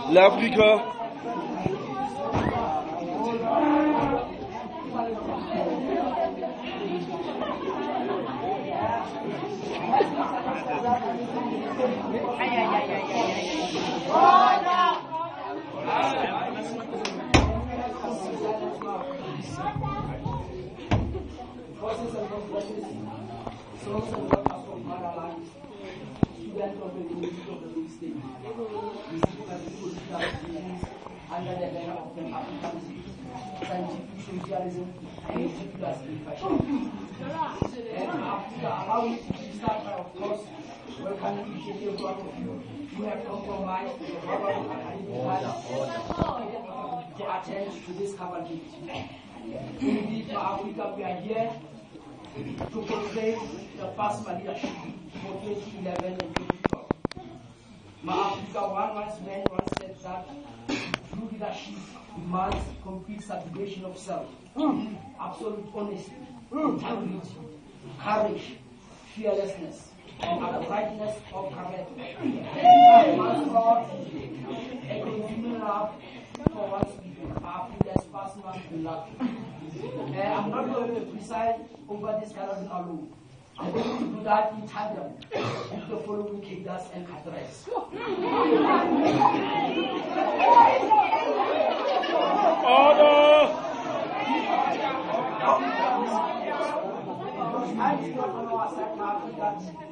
L'Afrique. Under the banner of the African scientific socialism and secular fashion. And after allowing to start by, of course, welcoming each and every one of you who have compromised with the government to attend to this cavalcade. Indeed, for Africa, we are here to portray the PASMA leadership for 2011 and 2012. Africa once said that true leadership demands complete subjugation of self, absolute honesty, integrity, courage, fearlessness, and uprightness of character. And once God, a continual love for one's people, Africa's PASMA and love. I'm not going to preside over this gathering alone. I'm going to do that in tandem with the following cadres and address.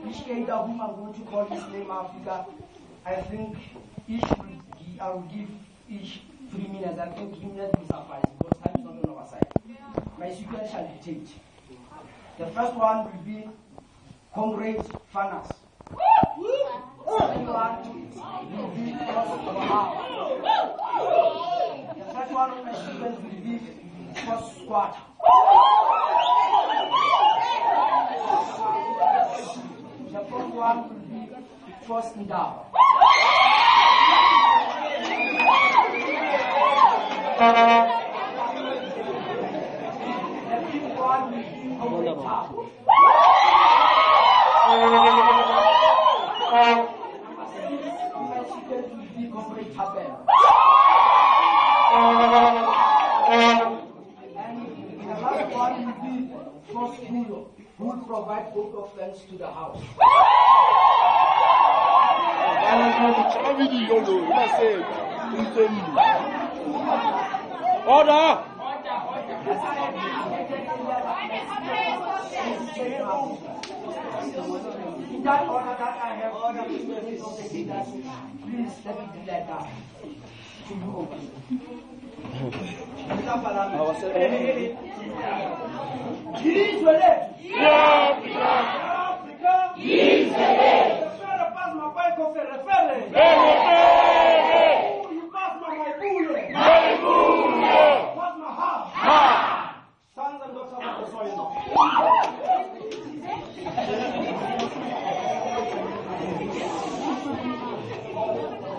each leader whom I'm going to call his name after, I think I will give each 3 minutes. I think 3 minutes will suffice because time is not on our side. My speaker shall dictate. The first one will be Comrade Fanas. The second one will be the third one of my students will be First Squad. The fourth one will be First Ndao. The fifth one will be Comrade Tabo. Number 6 of my students will be Comrade Tabel. And the last one will be First Kulo, who will provide both of them to the house. Order! In that order that I have ordered the service of the leaders, please let me declare that to you open. Sons and daughters of the soil.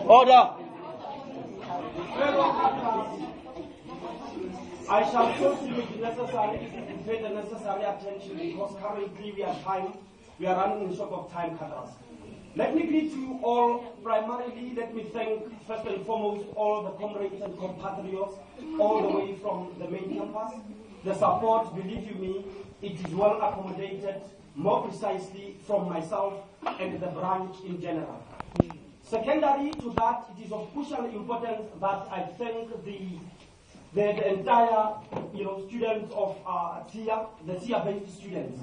Order! I shall proceed with the necessary, pay the necessary attention because currently we are running in short of time cutters. Let me greet you all. Primarily, let me thank first and foremost all the comrades and compatriots all the way from the main campus. The support, believe you me, it is well accommodated, more precisely from myself and the branch in general. Secondary to that, it is of crucial importance that I thank the entire students of Tshiya, the Tshiya-based students.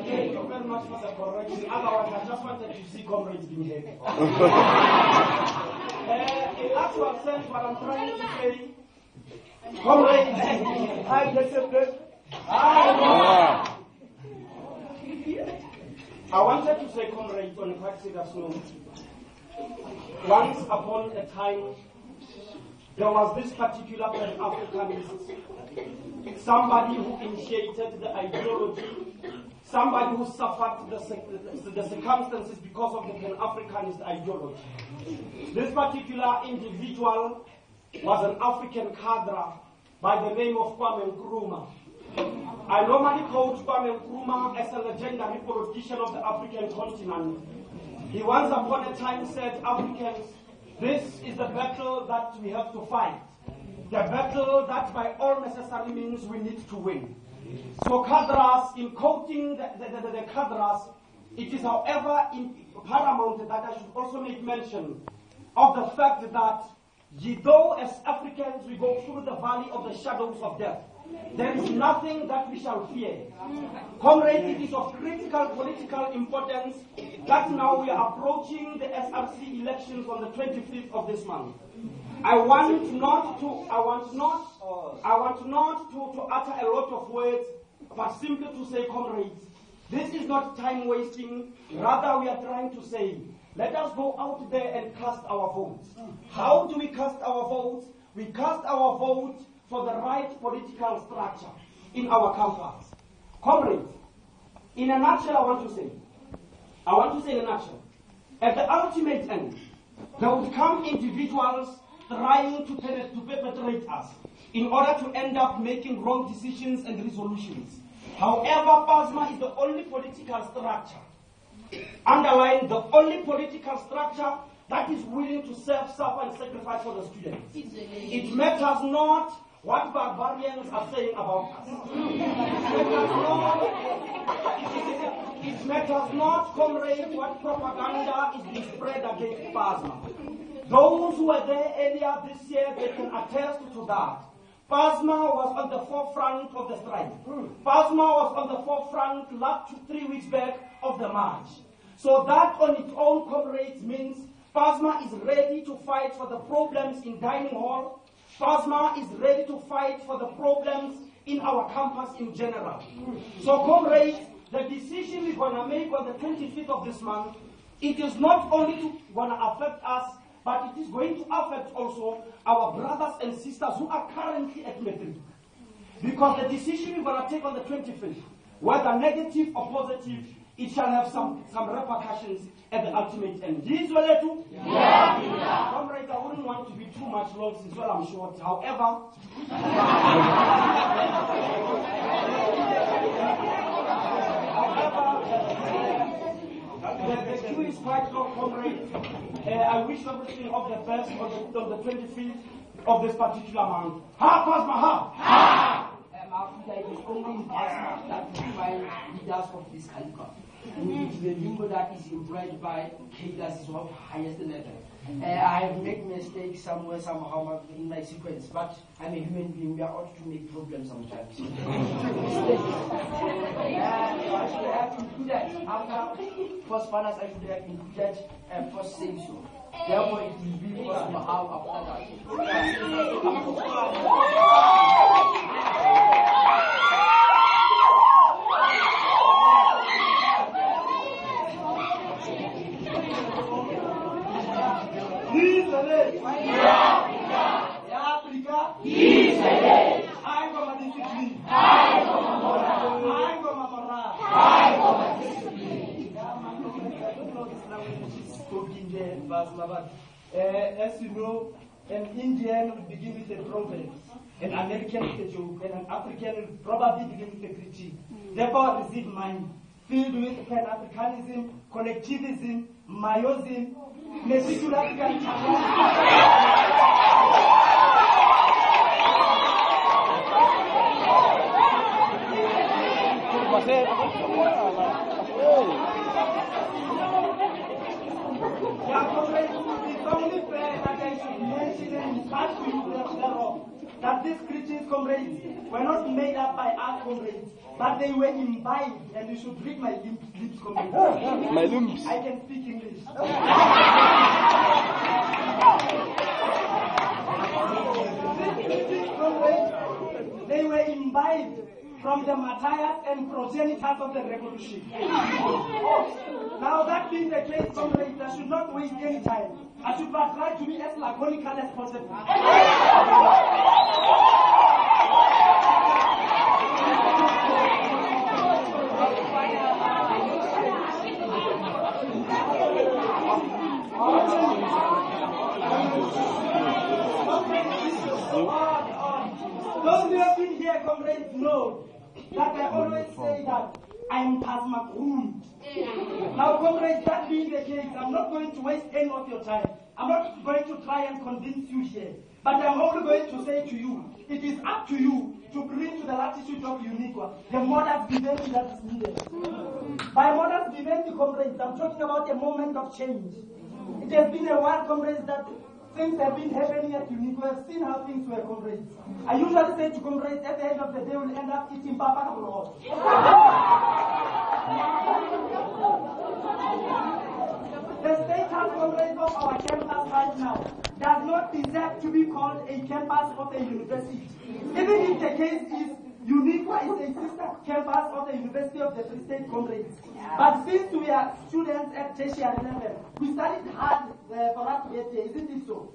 Thank you very much for the correction. Otherwise, I just wanted to see comrades being happy. In actual sense, what I'm trying to say, comrades, I wanted to say, comrades, on a quite serious note. Once upon a time, there was this particular Pan-Africanist, somebody who initiated the ideology, somebody who suffered the circumstances because of the Pan-Africanist ideology. This particular individual was an African cadre by the name of Kwame Nkrumah. I normally quote Kwame Nkrumah as a legendary politician of the African continent. He once upon a time said, Africans, this is the battle that we have to fight. The battle that by all necessary means we need to win. So cadres, in quoting the cadres, it is however paramount that I should also make mention of the fact that though as Africans we go through the valley of the shadows of death, there is nothing that we shall fear. Comrades, it is of critical political importance that now we are approaching the SRC elections on the 25th of this month. I want not to utter a lot of words, but simply to say, comrades, this is not time wasting. Rather, we are trying to say, let us go out there and cast our votes. How do we cast our votes? We cast our votes for the right political structure in our campus. Comrades, in a nutshell, I want to say in a nutshell, at the ultimate end, there would come individuals trying to perpetrate us in order to end up making wrong decisions and resolutions. However, PASMA is the only political structure, underline the only political structure that is willing to serve, suffer, and sacrifice for the students. It matters not what barbarians are saying about us. It matters not, comrade, what propaganda is being spread against PASMA. Those who were there earlier this year, they can attest to that. PASMA was on the forefront of the strike. PASMA was on the forefront last 3 weeks back of the march. So that on its own, comrades, means PASMA is ready to fight for the problems in dining hall. PASMA is ready to fight for the problems in our campus in general. So, comrades, the decision we're going to make on the 25th of this month, it is not only going to affect us, but it is going to affect also our brothers and sisters who are currently at matric. Because the decision we're going to take on the 25th, whether negative or positive, it shall have some repercussions at the ultimate end. This will do? Yeah. Comrades, I wouldn't want to be too much long since well I'm short. However, the queue is quite long, comrades. I wish everything of the best on the 25th of this particular month. Ha, PASMA, ha! Ha! Africa is only in PASMA that we find leaders of this caliber. It's the lingo that is employed by cadres is of highest level. I have made mistakes somewhere, somehow in my sequence, but I'm a human being. We are ought to make problems sometimes. I should have included, after first finance, I should have included first section. Therefore, it will be first how after as you know, an Indian will begin with a proverb, an American with a joke, and an African will probably begin with a critique. Therefore, receive mine, filled with Pan-Africanism, collectivism, myosm, meticulous it's only fair that I should mention and start to use thereof that these critics, comrades, were not made up by us, comrades, but they were imbibed, and you should read my lips, comrades. My limbs. I can speak English. These critics, comrades, they were imbibed from the martyrs and progenitors of the revolution. Now, that being the case, comrades, I should not waste any time. I should try to be as laconical as possible. Those who have been here, comrades, know that I always say that I am PASMA groomed. Now, comrades, that being the case, I'm not going to waste any of your time. I'm not going to try and convince you here. But I'm only going to say to you, it is up to you to bring to the latitude of UNIQWA the modus vivendi that is needed. By modus vivendi, comrades, I'm talking about a moment of change. It has been a while, comrades, that things have been happening at UNIQWA. I've seen how things were, comrades. I usually say to comrades, at the end of the day, we'll end up eating papa raw. The status, comrades, of our campus right now does not deserve to be called a campus of a university. Even if the case is UNIQWA is a sister campus of the University of the Free State, comrades. But since we are students at tertiary level, we studied hard for us to get here, isn't it so?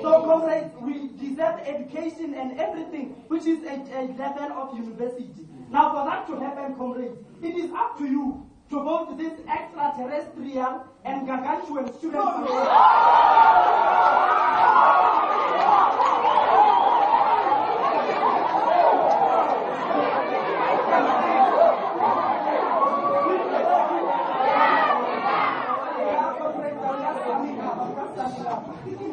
So, comrades, we deserve education and everything, which is a level of university. Now, for that to happen, comrades, it is up to you to vote this extraterrestrial and gargantuan student.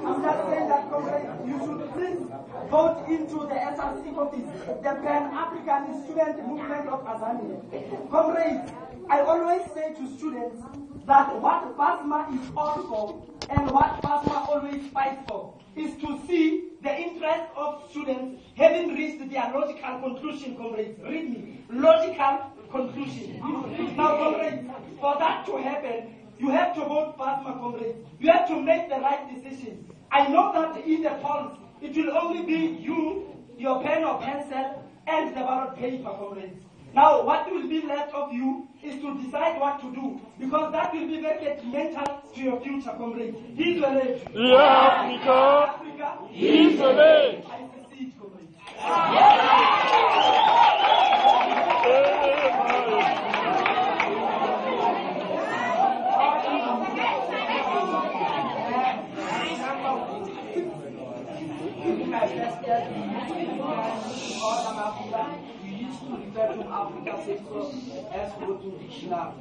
I'm just saying that, comrades, you should please vote into the SRC office, the Pan-African Student Movement of Tanzania. Comrades, I always say to students that what PASMA is all for and what PASMA always fights for is to see the interest of students having reached their logical conclusion, comrades. Read me. Logical conclusion. Now, comrades, for that to happen, you have to vote PASMA, comrades. You have to make the right decision. I know that in the polls, it will only be you, your pen or pencil, and the ballot paper, comrades. Now, what will be left of you is to decide what to do, because that will be very detrimental to your future, comrades. He's your age. Africa, he's your age. I succeed, comrades. Africa sector as go to dictionary.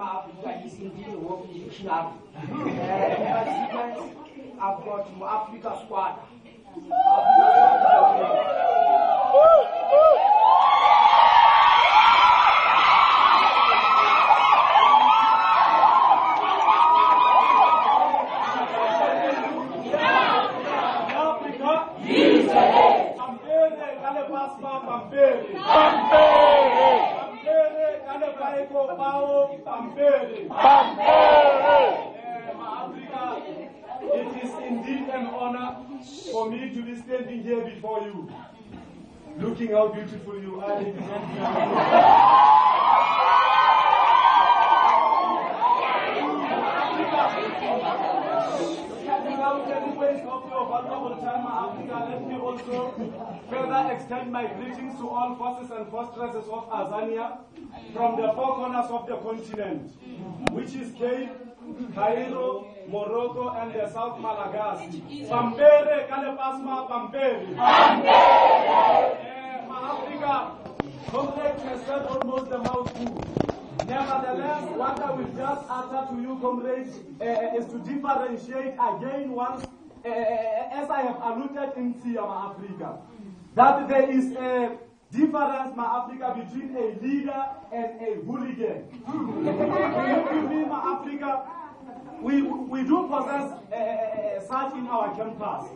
Africa is indeed a working dictionary. I've got Africa squad. It is indeed an honor for me to be standing here before you, looking how beautiful you are. Let me also further extend my greetings to all forces and fortresses of Tanzania from the four corners of the continent, which is Cape, Cairo, Morocco, and the South Malagasy. Pampere, kale PASMA, Pampere. Africa, comrades has said almost the mouthful. Nevertheless, what I will just utter to you, comrades, is to differentiate again once, as I have alluded in Tshiya, Africa, that there is a difference, Africa, between a leader and a hooligan. In Africa, we do possess such in our campus.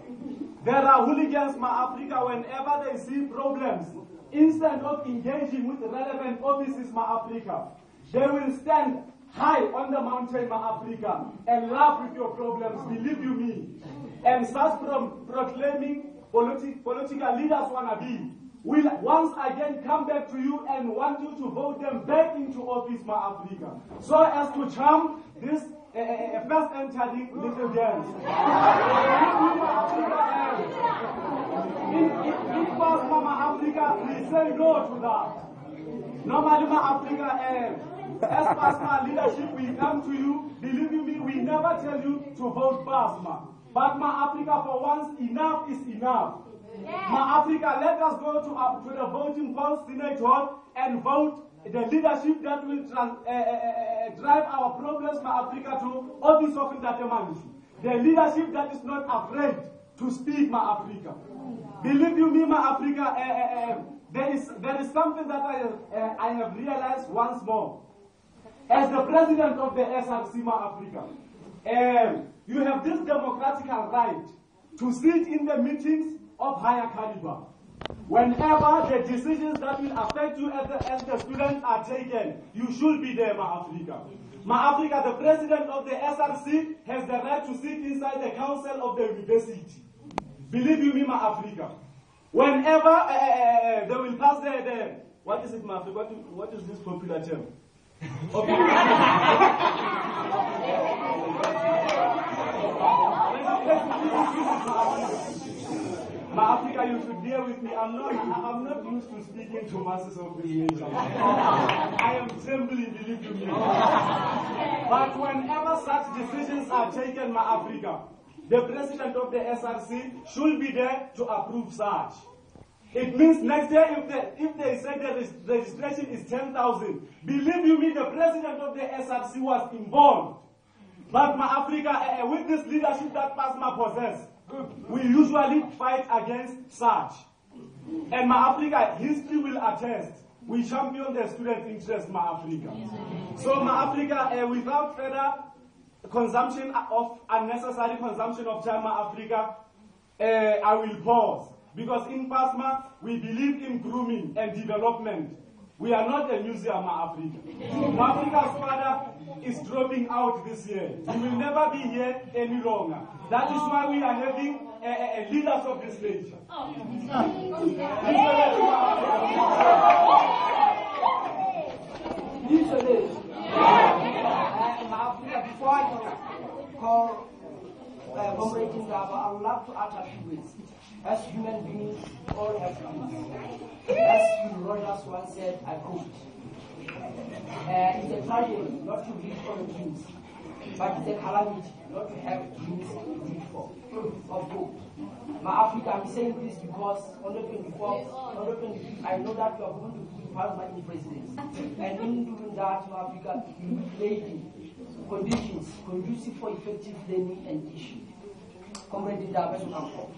There are hooligans, Africa, whenever they see problems, instead of engaging with relevant offices, Africa, they will stand high on the mountain, Africa, and laugh with your problems, believe you me. And start from proclaiming political leaders wannabe will once again come back to you and want you to vote them back into office, Africa, so as to charm this first entering little girls. In PASMA, Africa, we say no to that. Normally, Africa, as PASMA leadership, we come to you, believe you me, we never tell you to vote PASMA. But Africa, for once, enough is enough. Africa, let us go to the voting polls, Senate Hall, and vote the leadership that will drive our problems, Africa, to office of entertainment. The leadership that is not afraid to speak, Africa. Believe you me, Africa, there is something that I have realized once more. As the president of the SRC, Africa, you have this democratic right to sit in the meetings of higher caliber. Whenever the decisions that will affect you as the students are taken, you should be there, Africa. Africa, the president of the SRC has the right to sit inside the council of the university. Believe you me, Africa. Whenever they will pass the what is it, Africa? What is this popular term? Africa, you should bear with me. I'm not used to speaking to masses of this nature. I am trembling, believe you me. But whenever such decisions are taken, Africa, the president of the SRC should be there to approve such. It means next year, if they say the registration is 10,000, believe you me, the president of the SRC was involved But Africa, with this leadership that PASMA possesses, we usually fight against such. And Africa, history will attest, we champion the student interest, Africa. So Africa, without further consumption of unnecessary consumption of time, Africa, I will pause. Because in PASMA, we believe in grooming and development. We are not a museum, Africa. Africa's father is dropping out this year. He will never be here any longer. That is why we are having leaders of this nation. Before I call Comrade Ndaba, I would love to utter a few words. As human beings, we all have dreams. As Rogers once said, I quote, it's a tragedy not to live for dreams, but it's a calamity not to have dreams to live for, of hope. Africa, I'm saying this because on the 24th, on the 25th, I know that you are going to put PASMA in presidency. And in doing that, Africa, you will create conditions conducive for effective learning and teaching. Comrade Ndaba, you come forward.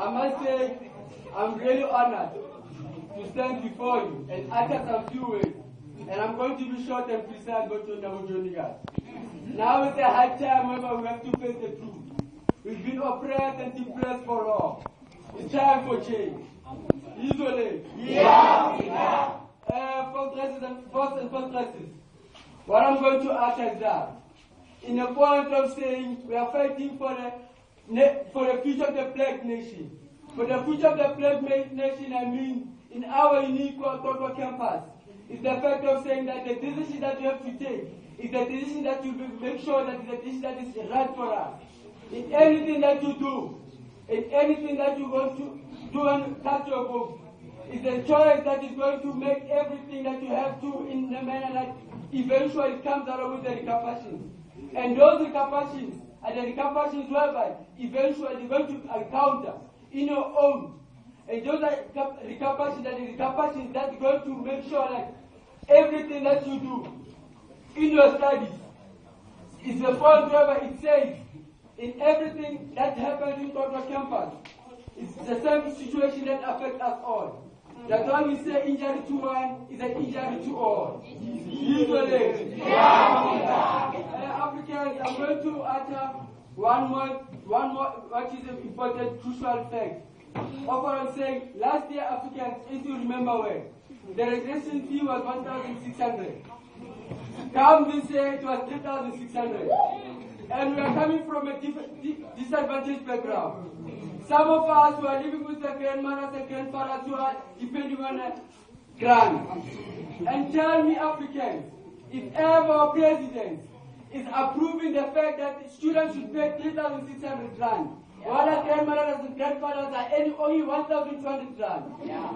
I must say, I'm really honored to stand before you and utter some few words. And I'm going to be short and precise, but now is a high time when we have to face the truth. We've been oppressed and depressed for long. It's time for change. Usually. First classes. What I'm going to utter is that, in a point of saying we are fighting for the future of the Black nation. For the future of the Black nation, I mean, in our unique QWAQWA campus, is the fact of saying that the decision that you have to take is the decision that you will make sure that is the decision that is right for us. In anything that you do, in anything that you want to do and touch your book, it's a choice that is going to make everything that you have to in the manner that eventually comes out with the repercussions. And those repercussions are the repercussions whereby eventually you're going to encounter in your own. And those are repercussions that are going to make sure that everything that you do in your studies is the point whereby it says in everything that happens in QWAQWA campus, it's the same situation that affects us all. That's why we say injury to one is an injury to all. Usually, Africans, I'm going to utter one more, what is an important, crucial fact. Overall, I'm saying, last year Africans, if you remember well, the registration fee was 1,600. Come this year, it was 3,600. And we are coming from a disadvantaged background. Some of us who are living with their grandmothers and grandfathers who are depending on a grant. And tell me, Africans, if ever our president is approving the fact that students should pay 3,600 rand, while our grandmothers and grandfathers are only 1,200 rand,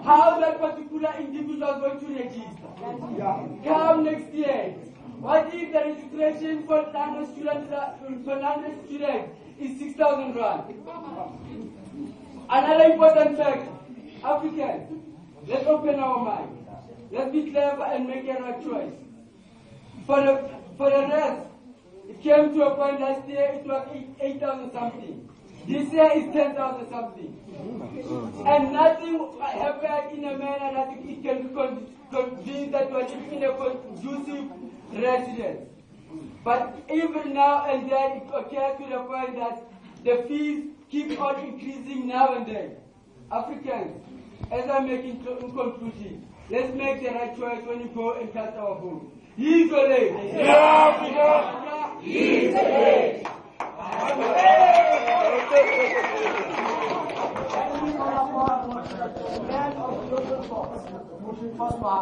how that particular individual is going to register? Come next year. What if the registration for London students is 6,000 rand? Another important fact, Africans, let's open our mind. Let's be clever and make a right choice. For the rest, it came to a point last year it was 8,000 something. This year is 10,000 something. And nothing happened in a manner that it can be convinced that we are living in a conducive residence. But even now and then it occurs to the point that the fees keep on increasing now and then. Africans, as I'm making in conclusion, let's make the right choice when you go and cast our vote. He's the late. He's the late. man of global force, PASMA.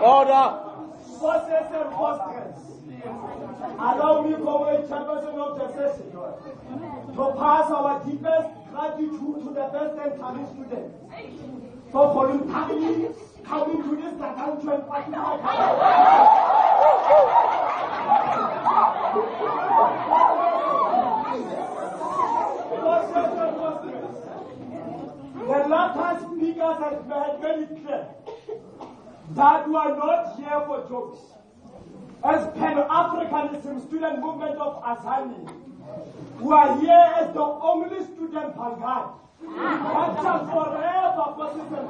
Order. Forces and fosters. Allow me, comrade chairperson of the session, to pass our deepest gratitude to the best and coming students for voluntarily coming to this gargantuan particular The latter speakers have made it clear that we are not here for jokes. As Pan-Africanism student movement of Azani, we are here as the only student vanguard that shall forever persist and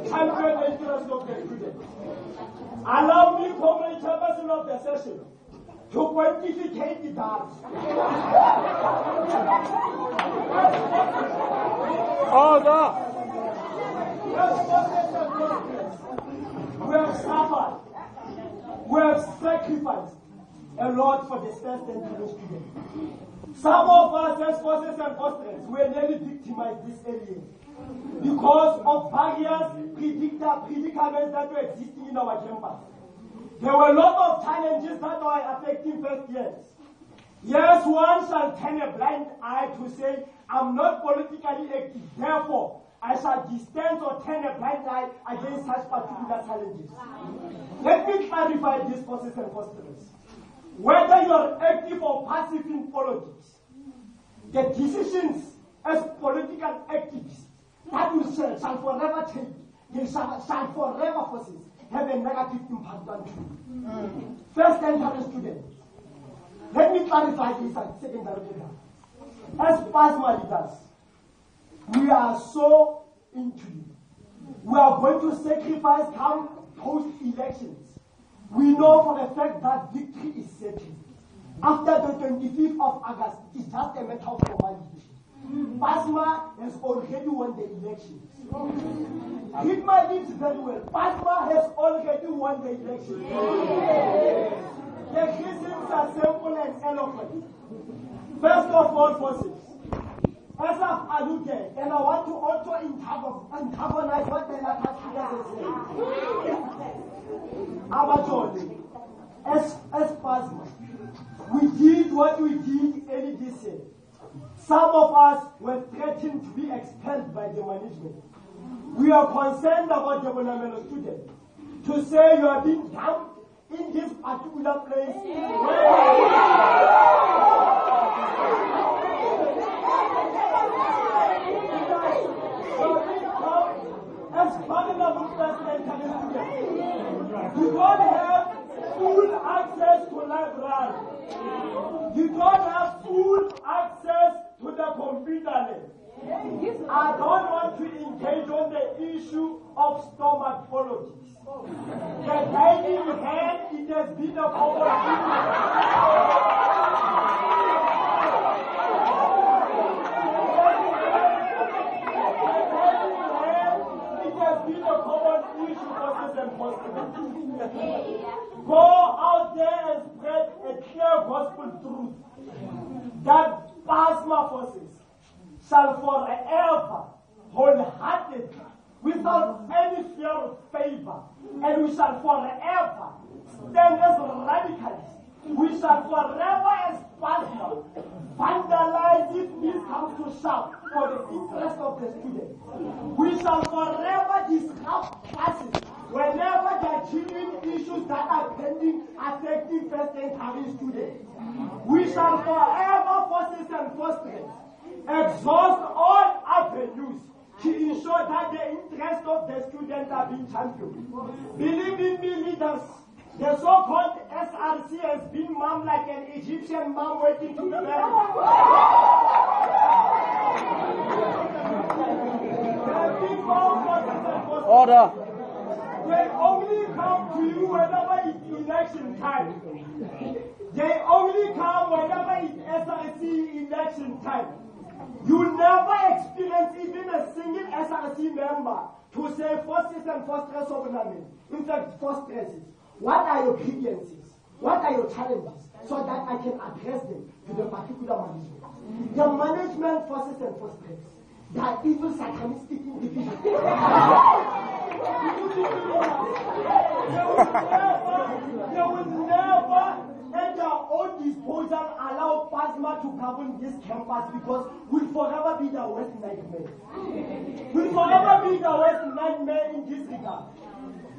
champion the interests of the students. Allow me, comrade chairperson of the session, to quantificate the data. Order. We have suffered. We have sacrificed a lot for the first and second students. Some of us as forces and fosters were nearly victimized this early because of various predicaments that were existing in our campus. There were a lot of challenges that were affecting first years. Yes, one shall turn a blind eye to say, I'm not politically active, therefore I shall distance or turn a blind eye against such particular challenges. Let me clarify this, forces and fosters. Whether you are active or passive in politics, the decisions as political activists that you shall forever take, they shall forever forces have a negative impact on you. First entering students. Let me clarify this at secondary level. As PASMA leaders, we are so into you. We are going to sacrifice come post-elections. We know for a fact that victory is certain. After the 25th of August, it's just a matter of formality. PASMA has already won the elections. Read my lips very well. PASMA has already won the elections. The reasons are simple and eloquent. First of all, forces. As I've alluded, and I want to also antagonize what the latter speakers have said. As PASMA, we did what we did early this year. Some of us were threatened to be expelled by the management. We are concerned about the Bonamelo students to say you are being dumped in this particular place. As Parliament President, you don't have full access to library. You don't have full access to the computer lab. I don't want to engage on the issue of stomach politics. The guiding hand, it has been a common Go out there and spread a clear gospel truth that PASMA forces shall forever, wholeheartedly, without any fear of favor, and we shall forever stand as radicals. We shall forever, as PASMA, vandalize if this comes to shove for the interest of the students. We shall forever disrupt classes whenever there are genuine issues that are pending affecting first and coming students. We shall forever, forces and fosters, exhaust all avenues to ensure that the interests of the students are being championed. Believe in me, leaders, the so-called SRC has been mom like an Egyptian mom waiting to be married. Order. they only come to you whenever it's election time. They only come whenever it's SRC election time. You never experience even a single SRC member to say forces and fortress of government. In fact, fortresses. What are your grievances? What are your challenges? So that I can address them to the particular management. The management forces and fortress. They are evil satanistic individuals. They will never at their own disposal allow PASMA to govern this campus because we'll forever be the worst nightmare. We'll forever be the worst nightmare in this regard.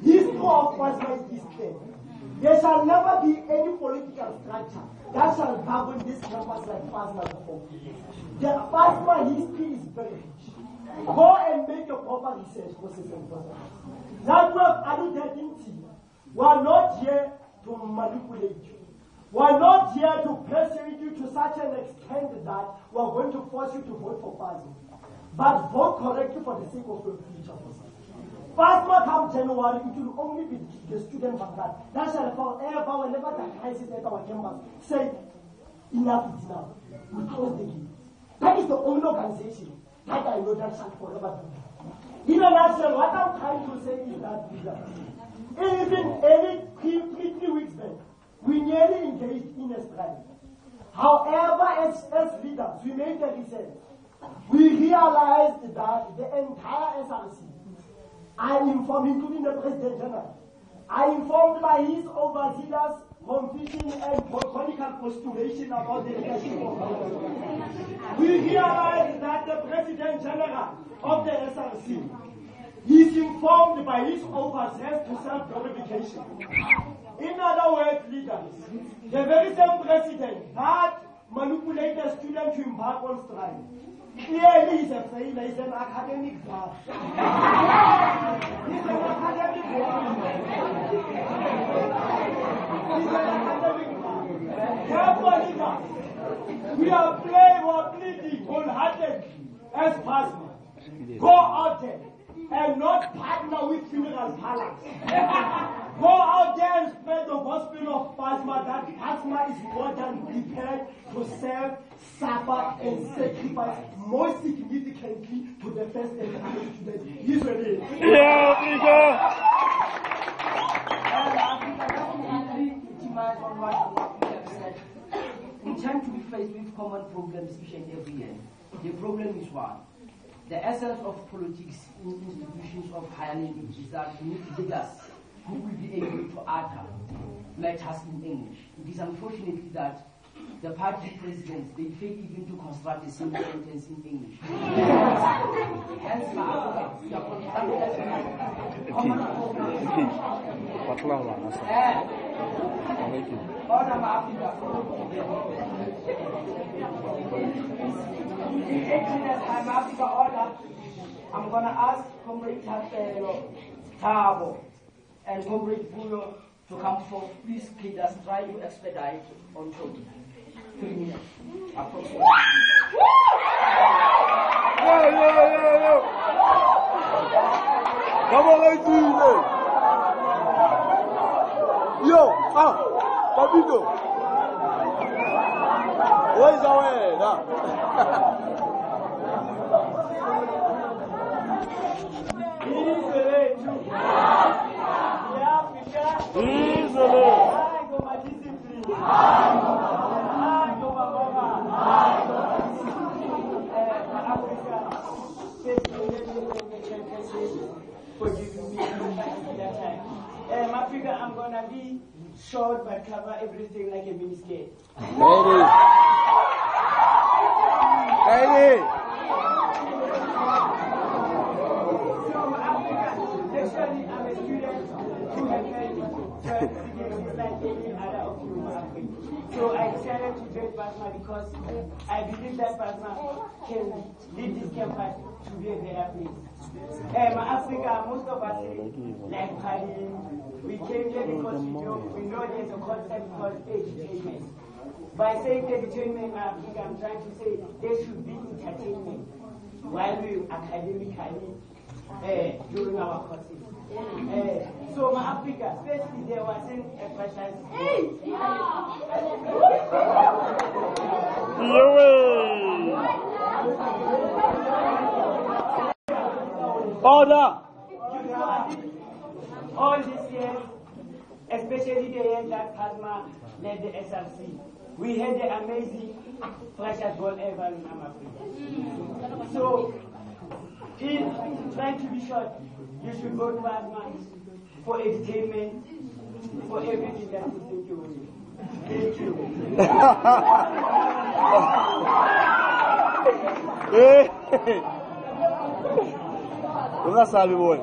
History of PASMA is clear. There shall never be any political structure that shall govern this campus like PASMA before. The PASMA history is very rich. Go and make a proper research process and process. That we have alluded into. We are not here to manipulate you. We are not here to persuade you to such an extent that we are going to force you to vote for PASMA. But vote correctly for the sake of your future. PASMA come January, it will only be the student from that shall forever, whenever the crisis at our campus, say, enough is enough. We close the gate. That is the only organization that I know that shall forever be. In a nutshell, what I'm trying to say is that even 3 weeks back, we nearly engaged in a strike. However, as leaders, we made a research. We realized that the entire SRC, I informed, including the President General, I informed by his overseers confusion and chronicle postulation about the leadership of government. We realized that the President General of the SRC is informed by his overseers to self-glorification. In other words, leaders, the very same president that manipulated students to embark on strike. Clearly, he's a failure. He's an academic guy. He's an academic guy. He's an academic guy. Therefore, leaders, we are pleading wholeheartedly as PASMA. Go out there and not partner with funeral parlors. Go out there and spread the gospel of PASMA that PASMA is more than prepared to serve, suffer, and sacrifice, most significantly to the first and second students. Usually. We tend to be faced with common problems each and every year. The problem is one. The essence of politics in institutions of higher learning is that we need leaders who will be able to utter matters in English. It is unfortunately that the party presidents, they fail even to construct a single sentence in English. Hence, I'm going to ask Comrade Tabo and Comrade Buyo to come forth. Please, leaders, try to expedite on top. 3 minutes, approximately. Come on, let's do it. Yo, Papito. What is our way now? Africa, I'm gonna be short but cover everything like a miniskirt. Ready. So Africa, actually I'm a student who has certificates like any other of you Africa. So I decided to join PASMA because I believe that PASMA can lead this campus to be a better place. Africa, most of us like partying. We came here because we know there's a concept called edutainment. By saying edutainment, Africa, I'm trying to say there should be entertainment while we academically during our courses. So my Africa, especially there wasn't a franchise. Order. All these years, especially the year that PASMA led the SRC, we had the amazing franchise goal ever in Africa. So, in trying to be short, you should go to PASMA for entertainment, for everything that is in you. Thank you. Hey. Unga sabi boy.